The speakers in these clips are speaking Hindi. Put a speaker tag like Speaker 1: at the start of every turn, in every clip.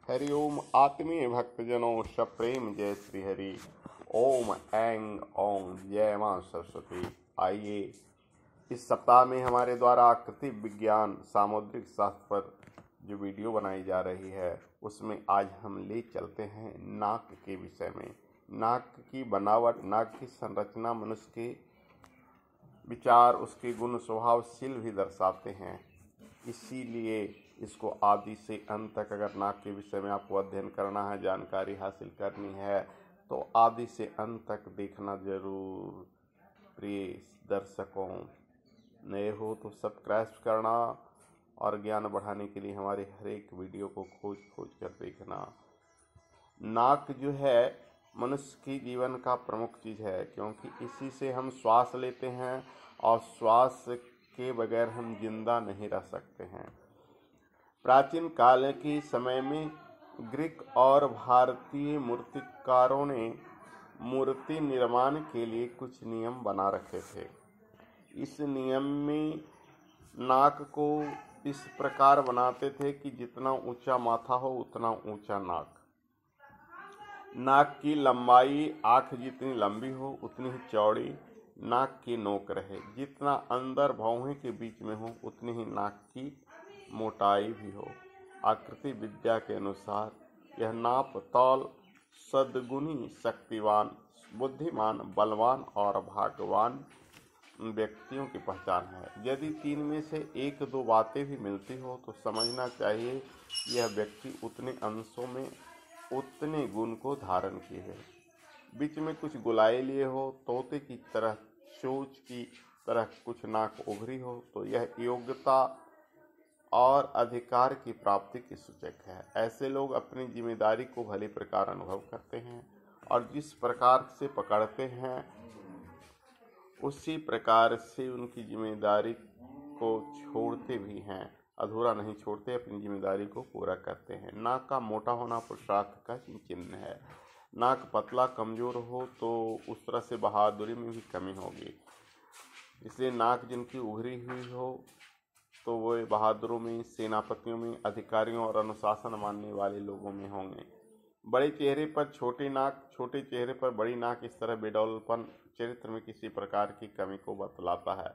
Speaker 1: हरि ओम आत्मीय भक्तजनों सप्रेम जय श्री हरि। ओम ऐंग ओंग जय मां सरस्वती। आइए इस सप्ताह में हमारे द्वारा आकृति विज्ञान सामुद्रिक शास्त्र पर जो वीडियो बनाई जा रही है उसमें आज हम ले चलते हैं नाक के विषय में। नाक की बनावट, नाक की संरचना मनुष्य के विचार, उसके गुण स्वभावशील भी दर्शाते हैं। इसीलिए इसको आदि से अंत तक अगर नाक के विषय में आपको अध्ययन करना है, जानकारी हासिल करनी है तो आदि से अंत तक देखना जरूर। प्रिय दर्शकों, नए हो तो सब्सक्राइब करना और ज्ञान बढ़ाने के लिए हमारे हर एक वीडियो को खोज खोज कर देखना। नाक जो है मनुष्य की जीवन का प्रमुख चीज़ है, क्योंकि इसी से हम श्वास लेते हैं और श्वास के बगैर हम जिंदा नहीं रह सकते हैं। प्राचीन काल के समय में ग्रीक और भारतीय मूर्तिकारों ने मूर्ति निर्माण के लिए कुछ नियम बना रखे थे। इस नियम में नाक को इस प्रकार बनाते थे कि जितना ऊंचा माथा हो उतना ऊंचा नाक। नाक की लंबाई आँख जितनी लंबी हो उतनी ही चौड़ी नाक की नोक रहे। जितना अंदर भौहें के बीच में हो उतनी ही नाक की मोटाई भी हो। आकृति विद्या के अनुसार यह नाप तौल सद्गुणी, शक्तिवान, बुद्धिमान, बलवान और भाग्यवान व्यक्तियों की पहचान है। यदि तीन में से एक दो बातें भी मिलती हो तो समझना चाहिए यह व्यक्ति उतने अंशों में उतने गुण को धारण किए है। बीच में कुछ गुलाई लिए हो, तोते की तरह, चोंच की तरह कुछ नाक उभरी हो तो यह योग्यता और अधिकार की प्राप्ति की सूचक है। ऐसे लोग अपनी जिम्मेदारी को भली प्रकार अनुभव करते हैं और जिस प्रकार से पकड़ते हैं उसी प्रकार से उनकी जिम्मेदारी को छोड़ते भी हैं, अधूरा नहीं छोड़ते, अपनी जिम्मेदारी को पूरा करते हैं। नाक का मोटा होना पुरुषार्थ का चिन्ह है। नाक पतला कमजोर हो तो उस तरह से बहादुरी में भी कमी होगी। इसलिए नाक जिनकी उभरी हुई हो तो वो बहादुरों में, सेनापतियों में, अधिकारियों और अनुशासन मानने वाले लोगों में होंगे। बड़े चेहरे पर छोटी नाक, छोटे चेहरे पर बड़ी नाक, इस तरह बेडौलपन चरित्र में किसी प्रकार की कमी को बतलाता है।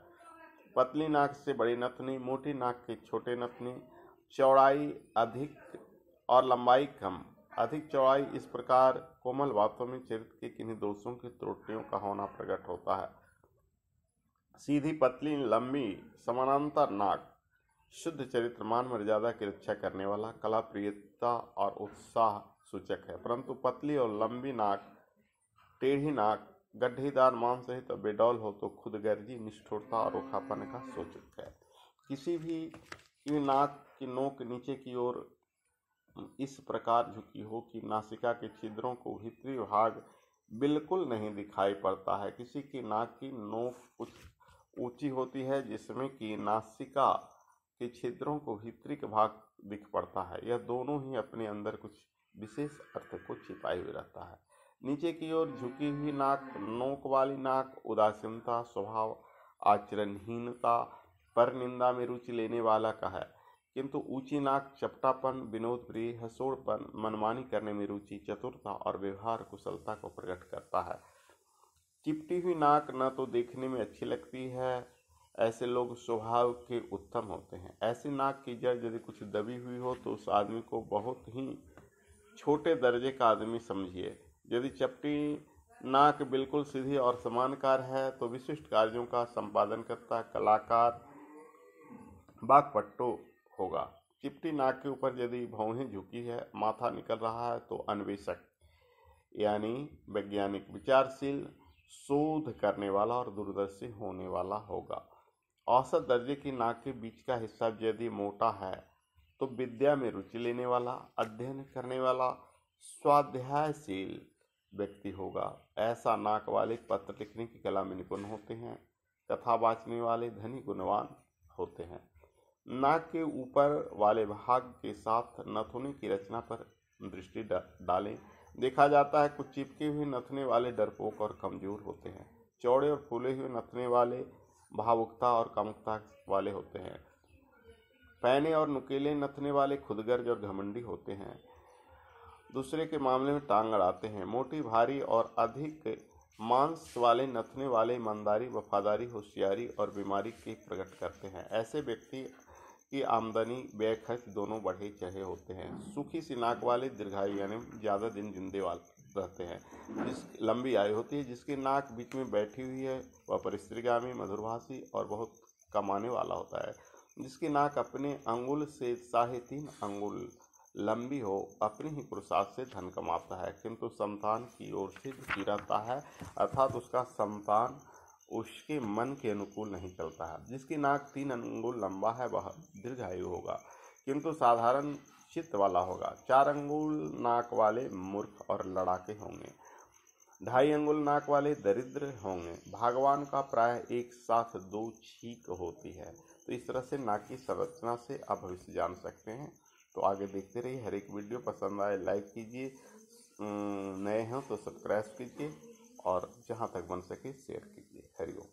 Speaker 1: पतली नाक से बड़ी नथनी, मोटी नाक के छोटे नथनी, चौड़ाई अधिक और लंबाई कम। अधिक चौड़ाई इस प्रकार कोमल बातों में चरित्र के किन्हीं दोषों की त्रुटियों का होना प्रकट होता है। सीधी, पतली, लंबी, समानांतर नाक शुद्ध चरित्र, मान मर्यादा की रक्षा करने वाला, कला, प्रियता और उत्साह सूचक है। परंतु पतली और लंबी नाक, टेढ़ी नाक, गड्ढेदार मांस सहित बेडौल हो तो खुदगर्जी, निष्ठुरता और रूखापन का सूचक है। किसी भी की नाक की नोक नीचे की ओर इस प्रकार झुकी हो कि नासिका के छिद्रों को भीतरी भाग बिल्कुल नहीं दिखाई पड़ता है। किसी की नाक की नोक कुछ ऊंची होती है जिसमें कि नासिका के छिद्रों को भीतरी का भाग दिख पड़ता है। यह दोनों ही अपने अंदर कुछ विशेष अर्थ को छिपाए हुए रहता है। नीचे की ओर झुकी हुई नाक, नोक वाली नाक उदासीनता, स्वभाव, आचरणहीनता, पर निंदा में रुचि लेने वाला का है। किंतु ऊंची नाक चपटापन, विनोद प्रिय, हंसोड़पन, मनमानी करने में रुचि, चतुरता और व्यवहार कुशलता को प्रकट करता है। चिपटी हुई नाक न तो देखने में अच्छी लगती है, ऐसे लोग स्वभाव के उत्तम होते हैं। ऐसी नाक की जड़ यदि कुछ दबी हुई हो तो उस आदमी को बहुत ही छोटे दर्जे का आदमी समझिए। यदि चपटी नाक बिल्कुल सीधी और समानकार है तो विशिष्ट कार्यों का संपादन करता कलाकार, वाक्पटु होगा। चिपटी नाक के ऊपर यदि भौहें झुकी है, माथा निकल रहा है तो अन्वेषक यानी वैज्ञानिक, विचारशील, शोध करने वाला और दूरदर्शी होने वाला होगा। औसत दर्जे की नाक के बीच का हिस्सा यदि मोटा है तो विद्या में रुचि लेने वाला, अध्ययन करने वाला, स्वाध्यायशील व्यक्ति होगा। ऐसा नाक वाले पत्र लिखने की कला में निपुण होते हैं। कथा वाचने वाले धनी गुणवान होते हैं। नाक के ऊपर वाले भाग के साथ नथुने की रचना पर दृष्टि डालें। देखा जाता है कुछ चिपके हुए नथने वाले डरपोक और कमजोर होते हैं। चौड़े और फूले हुए नथने वाले भावुकता और कामुकता वाले होते हैं। पैने और नुकीले नथने वाले खुदगर्ज और घमंडी होते हैं। दूसरे के मामले में टांग अड़ाते हैं। मोटी, भारी और अधिक मांस वाले, नथने वाले ईमानदारी, वफादारी, होशियारी और बीमारी के प्रकट करते हैं। ऐसे व्यक्ति की आमदनी व्यय खर्च दोनों बढ़े चढ़े होते हैं। सूखी सी नाक वाले दीर्घायु यानी ज़्यादा दिन जिंदे वाले रहते हैं। जिस लंबी आयु होती है। जिसकी नाक बीच में बैठी हुई है वह परिस्त्रीगामी, मधुरभाषी और बहुत कमाने वाला होता है। जिसकी नाक अपने अंगुल से 3.5 अंगुल लंबी हो, अपने ही पुरुषार्थ से धन कमाता है, किंतु संतान की ओर से दुखी रहता है, अर्थात उसका संतान उसके मन के अनुकूल नहीं चलता है। जिसकी नाक 3 अंगुल लंबा है वह दीर्घायु होगा, किंतु साधारण चित्त वाला होगा। 4 अंगुल नाक वाले मूर्ख और लड़ाके होंगे। 2.5 अंगुल नाक वाले दरिद्र होंगे। भगवान का प्राय एक साथ 2 छींक होती है। तो इस तरह से नाक की संरचना से आप भविष्य जान सकते हैं। तो आगे देखते रहिए। हर एक वीडियो पसंद आए लाइक कीजिए, नए हों तो सब्सक्राइब कीजिए और जहाँ तक बन सके शेयर कीजिए। हरिओम।